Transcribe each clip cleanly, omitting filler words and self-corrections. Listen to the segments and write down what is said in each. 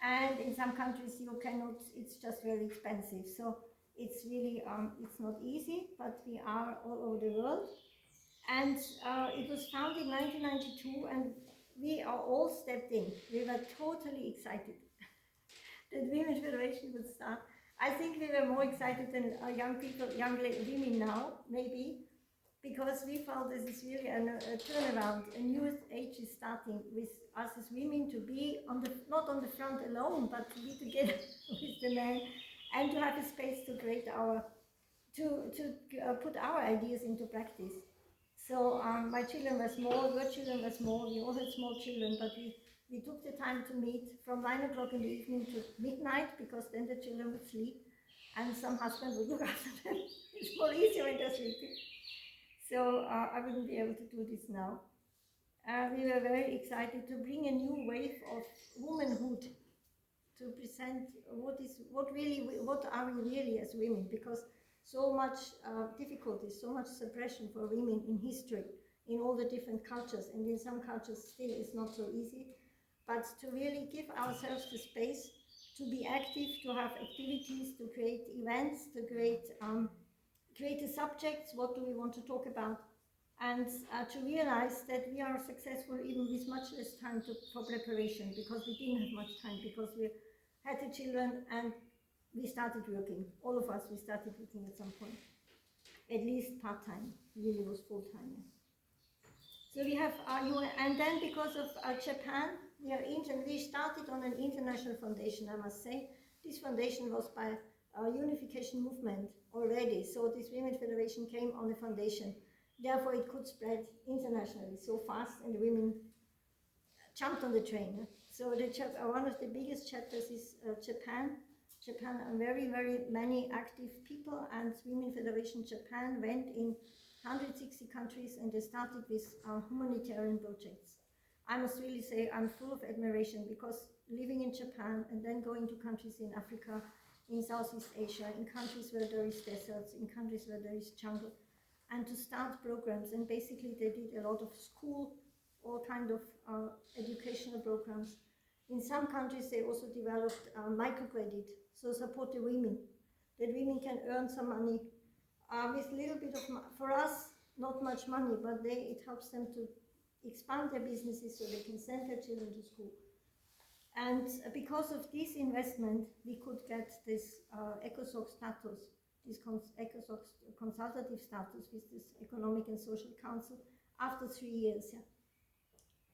And in some countries you cannot, it's just very expensive. So it's really, it's not easy, but we are all over the world. And it was founded in 1992, and we are all stepped in. We were totally excited that Women's Federation would start. I think we were more excited than young people, women now, maybe, because we felt this is really a turnaround. A new age is starting with us as women to be on the, not on the front alone, but to be together with the men and to have a space to create our, put our ideas into practice. So my children were small, your children were small, we all had small children, but we took the time to meet from 9 o'clock in the evening to midnight, because then the children would sleep and some husband would look after them. It's more easier when they're sleeping. So I wouldn't be able to do this now. We were very excited to bring a new wave of womanhood, to present what are we really as women, because so much difficulty, so much suppression for women in history, in all the different cultures, and in some cultures still it's not so easy. But to really give ourselves the space to be active, to have activities, to create events, to create the subjects, what do we want to talk about, and to realize that we are successful even with much less time for preparation, because we didn't have much time, because we had the children and we started working. All of us, we started working at some point, at least part-time, really was full-time. So we have and then because of Japan, we started on an international foundation, I must say. This foundation was by a unification movement already, so this Women's Federation came on a foundation. Therefore it could spread internationally so fast, and the women jumped on the train. So one of the biggest chapters is Japan. Japan are very, very many active people, and Women's Federation Japan went in 160 countries, and they started with humanitarian projects. I must really say I'm full of admiration, because living in Japan and then going to countries in Africa, in Southeast Asia, in countries where there is deserts, in countries where there is jungle, and to start programs, and basically they did a lot of school, all kind of educational programs. In some countries they also developed microcredit, so support the women, that women can earn some money with a little bit of, for us, not much money, but it helps them to expand their businesses so they can send their children to school. And because of this investment, we could get this ECOSOC status, this ECOSOC consultative status with this Economic and Social Council after 3 years. Yeah.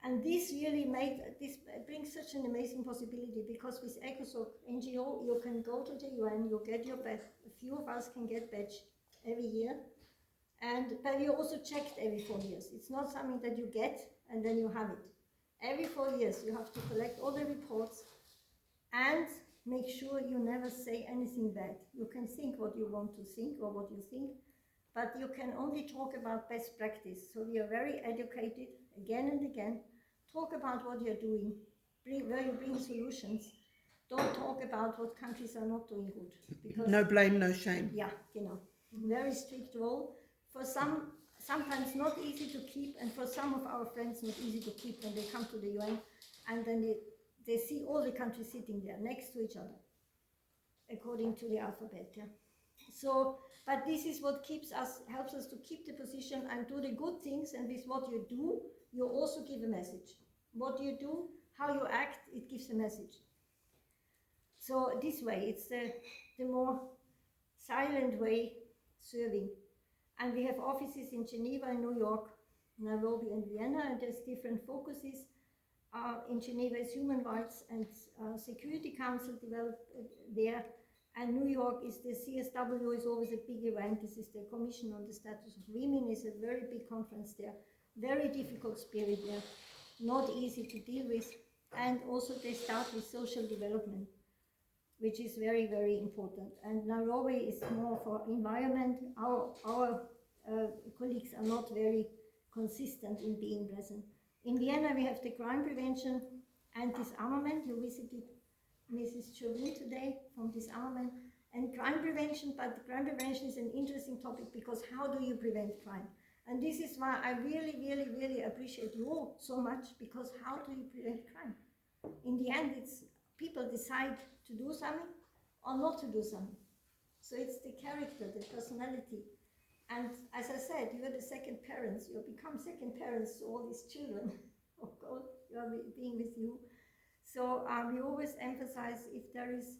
And this really brings such an amazing possibility, because with ECOSOC NGO, you can go to the UN, you get your badge, a few of us can get badge every year, but you also checked every 4 years. It's not something that you get and then you have it. Every 4 years you have to collect all the reports and make sure you never say anything bad. You can think what you want to think or what you think, but you can only talk about best practice. So we are very educated again and again. Talk about what you're doing, where you bring solutions. Don't talk about what countries are not doing good. Because no blame, no shame. Yeah, very strict role. For sometimes not easy to keep, and for some of our friends not easy to keep when they come to the UN, and then they see all the countries sitting there next to each other, according to the alphabet. Yeah. So, but this is what helps us to keep the position and do the good things, and with what you do, you also give a message. What you do, how you act, it gives a message. So this way, it's the more silent way serving. And we have offices in Geneva, in New York, Nairobi and Vienna, and there's different focuses. In Geneva is Human Rights and Security Council developed there, and New York is the CSW, is always a big event. This is the Commission on the Status of Women, is a very big conference there. Very difficult spirit there, not easy to deal with. And also they start with social development, which is very, very important. And Nairobi is more for environment. Our colleagues are not very consistent in being present. In Vienna, we have the crime prevention and disarmament. You visited Mrs. Jovine today from disarmament and crime prevention, but crime prevention is an interesting topic, because how do you prevent crime? And this is why I really, really, really appreciate you all so much, because how do you prevent crime? In the end, it's people decide to do something or not to do something. So it's the character, the personality. And as I said, you are the second parents. You become second parents to all these children. Of course, you are being with you. So we always emphasize if there is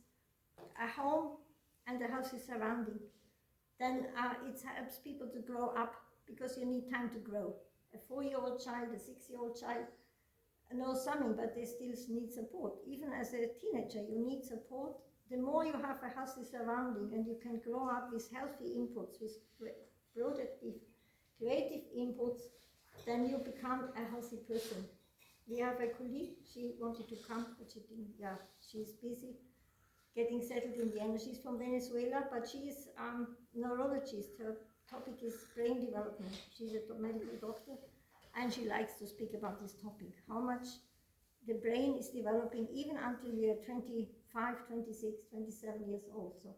a home and a healthy surrounding, then it helps people to grow up, because you need time to grow. A 4-year-old child, a 6-year-old child knows something, but they still need support. Even as a teenager, you need support. The more you have a healthy surrounding and you can grow up with healthy inputs, with productive, creative inputs, then you become a healthy person. We have a colleague, she wanted to come, but she didn't, she's busy getting settled in Vienna. She's from Venezuela, but she is neurologist. Her topic is brain development. She's a medical doctor, and she likes to speak about this topic, how much the brain is developing even until we are 25, 26, 27 years old. So,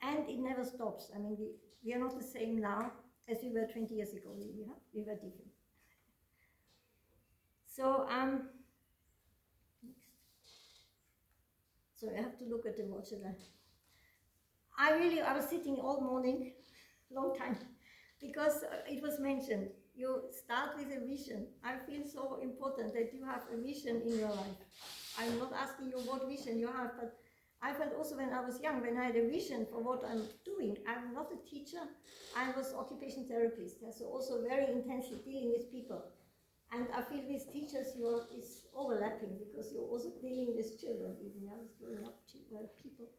and it never stops. I mean, we are not the same now as we were 20 years ago. We were different. So, next. So I have to look at the watch. I was sitting all morning, long time, because it was mentioned, you start with a vision. I feel so important that you have a vision in your life. I'm not asking you what vision you have, but I felt also when I was young, when I had a vision for what I'm doing. I'm not a teacher, I was occupational therapist, so also very intensely dealing with people. And I feel with teachers it's overlapping, because you're also dealing with children, even growing up people.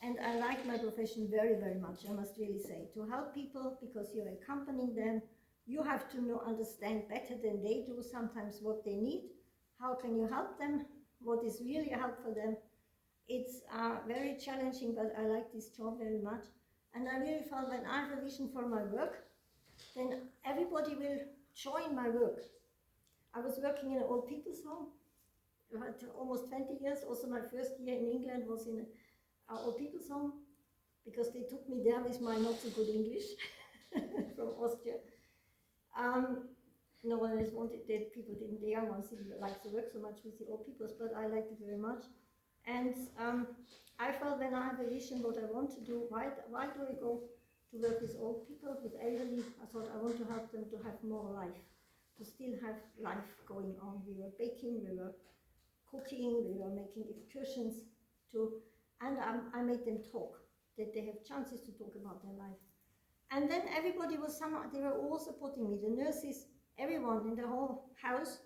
And I like my profession very, very much, I must really say. To help people, because you're accompanying them, you have to understand better than they do sometimes what they need. How can you help them? What is really a help for them? It's very challenging, but I like this job very much. And I really felt when I have a vision for my work, then everybody will join my work. I was working in an old people's home, almost 20 years. Also my first year in England was in an old people's home, because they took me there with my not so good English from Austria. No one else wanted that, the young ones didn't like to work so much with the old peoples, but I liked it very much. And I felt when I have a vision what I want to do, why do I go to work with old people, with elderly? I thought I want to help them to have more life, to still have life going on. We were baking, we were cooking, we were making excursions, and I made them talk, that they have chances to talk about their life. And then everybody was they were all supporting me. The nurses, everyone in the whole house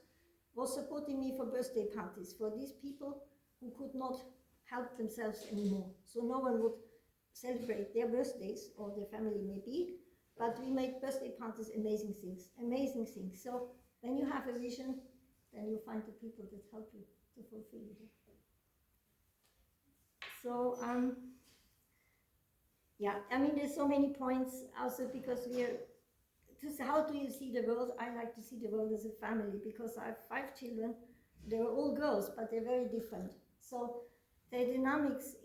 was supporting me for birthday parties for these people who could not help themselves anymore. So no one would celebrate their birthdays, or their family maybe, but we made birthday parties, amazing things. So when you have a vision, then you find the people that help you to fulfill it. So, yeah, I mean, there's so many points also, because how do you see the world? I like to see the world as a family, because I have 5 children. They're all girls, but they're very different. So the dynamics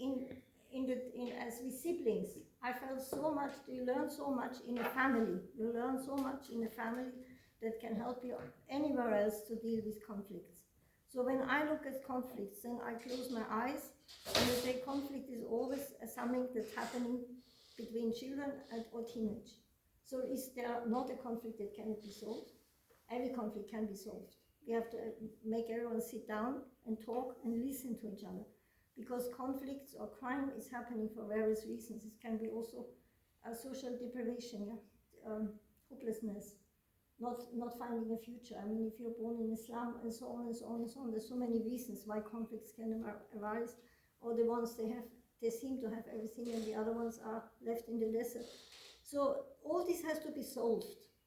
as with siblings, I felt so much, you learn so much in a family. You learn so much in a family that can help you anywhere else to deal with conflicts. So when I look at conflicts, then I close my eyes and I say conflict is always something that's happening between children or teenage. So is there not a conflict that cannot be solved? Every conflict can be solved. We have to make everyone sit down and talk and listen to each other. Because conflicts or crime is happening for various reasons. It can be also social deprivation, hopelessness, not finding a future. I mean, if you're born in Islam and so on and so on and so on, there's so many reasons why conflicts can arise. Or the ones they seem to have everything, and the other ones are left in the desert. So all this has to be solved,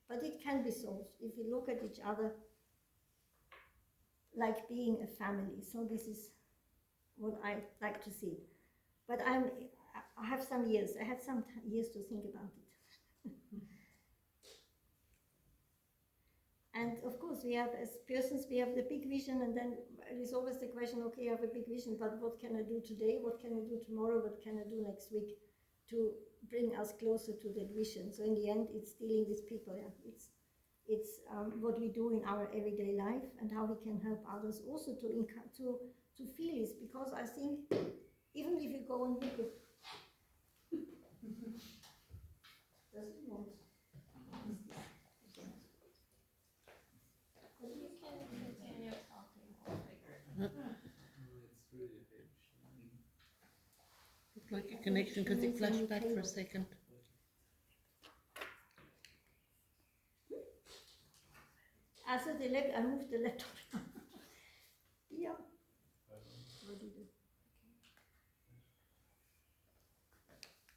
but it can be solved if we look at each other like being a family. So this is what I like to see. But I had some years to think about it. And of course, we have, as persons, we have the big vision, and then there's always the question, okay, I have a big vision, but what can I do today? What can I do tomorrow? What can I do next week to bring us closer to that vision? So in the end, it's dealing with people. Yeah? It's what we do in our everyday life, and how we can help others also to to feel it, because I think even if you go on YouTube, does it want? You can continue talking, I'll figure it out. It's like a connection because it flashed back for a second. Also I moved the laptop.